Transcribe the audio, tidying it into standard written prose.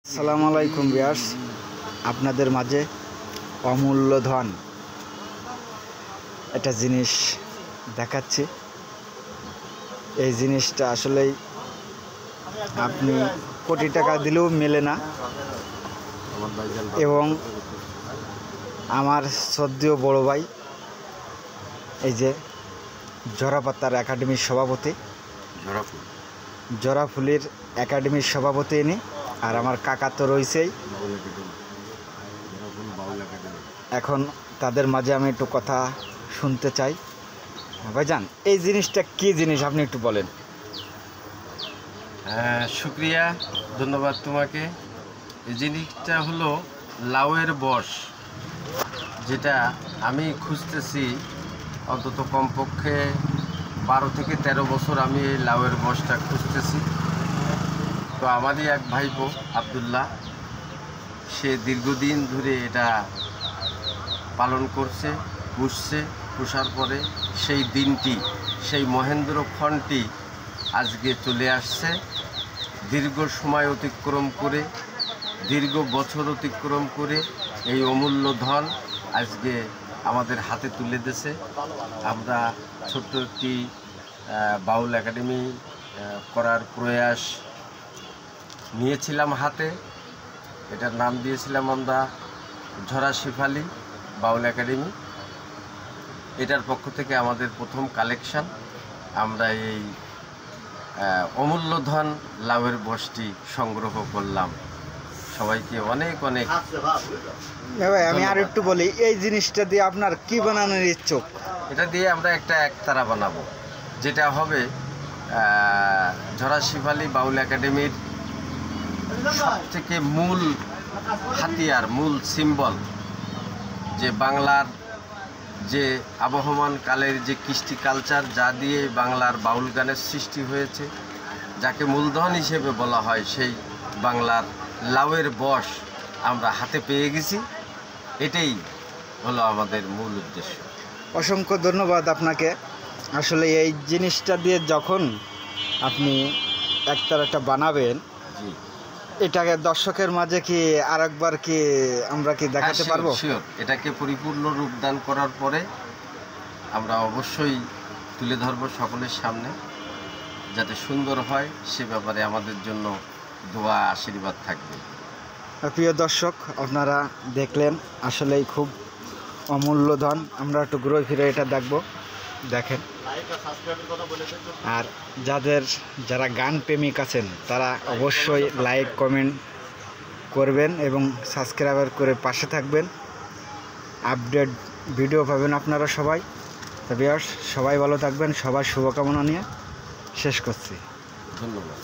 আসসালামু আলাইকুম ভিউয়ার্স, আপনাদের মাঝে অমূল্য ধন একটা জিনিস দেখাচ্ছি। এই জিনিসটা আসলেই আপনি কোটি টাকা দিলেও মেলে না, এবং আমার শ্রদ্ধেয় বড় ভাই এই যে জরাপাতার একাডেমির সভাপতি, জরাফুলির একাডেমির সভাপতি ইনি, আর আমার কাকা তো রয়েছেই। এখন তাদের মাঝে আমি একটু কথা শুনতে চাই। ভাইজান, এই জিনিসটা কী জিনিস আপনি একটু বলেন। শুক্রিয়া, ধন্যবাদ তোমাকে। এই জিনিসটা হলো লাউয়ের বশ, যেটা আমি খুঁজতেছি অন্তত কমপক্ষে 12 থেকে 13 বছর আমি এই লাউয়ের বশটা খুঁজতেছি। তো আমারই এক ভাইপো আব্দুল্লাহ, সে দীর্ঘদিন ধরে এটা পালন করছে, পুষার পরে সেই দিনটি, সেই মহেন্দ্র ক্ষণটি আজকে চলে আসছে। দীর্ঘ সময় অতিক্রম করে, দীর্ঘ বছর অতিক্রম করে এই অমূল্য ধন আজকে আমাদের হাতে তুলে দিয়েছে। আমরা ছোট্ট একটি বাউল একাডেমি করার প্রয়াস নিয়েছিলাম হাতে। এটার নাম দিয়েছিলাম আমরা ঝরা শেফালি বাউল একাডেমি। এটার পক্ষ থেকে আমাদের প্রথম কালেকশন। আমরা এই অমূল্য ধন লাউয়ের বশটি সংগ্রহ করলাম। সবাইকে অনেক অনেক ভাই, আমি আর একটু বলি, এই জিনিসটা দিয়ে আপনার কি বানানোর ইচ্ছুক? এটা দিয়ে আমরা একটা একতারা বানাবো, যেটা হবে ঝরা শেফালি বাউল একাডেমির সবথেকে মূল হাতিয়ার, মূল সিম্বল, যে বাংলার যে আবহমান কালের যে কৃষ্টি কালচার, যা দিয়ে বাংলার বাউল গানের সৃষ্টি হয়েছে, যাকে মূলধন হিসেবে বলা হয়, সেই বাংলার লাউয়ের বশ আমরা হাতে পেয়ে গেছি। এটাই হলো আমাদের মূল উদ্দেশ্য। অসংখ্য ধন্যবাদ আপনাকে। আসলে এই জিনিসটা দিয়ে যখন আপনি একতারাটা বানাবেন, জি, এটাকে দর্শকের মাঝে কি আরেকবার কি আমরা কি দেখাতে পারবো? শিওর। এটাকে পরিপূর্ণ রূপদান করার পরে আমরা অবশ্যই তুলে ধরবো সকলের সামনে, যাতে সুন্দর হয় সে ব্যাপারে আমাদের জন্য দোয়া আশীর্বাদ থাকবে। প্রিয় দর্শক, আপনারা দেখলেন, আসলেই খুব অমূল্য ধন। আমরা একটু ঘুরে ফিরে এটা দেখবো, দেখেন। আর যারা গান প্রেমিক আছেন তারা অবশ্যই লাইক কমেন্ট করবেন এবং সাবস্ক্রাইব করে পাশে থাকবেন। আপডেট ভিডিও পাবেন আপনারা সবাই। তবে সবাই ভালো থাকবেন, সবার শুভকামনা নিয়ে শেষ করছি। ধন্যবাদ।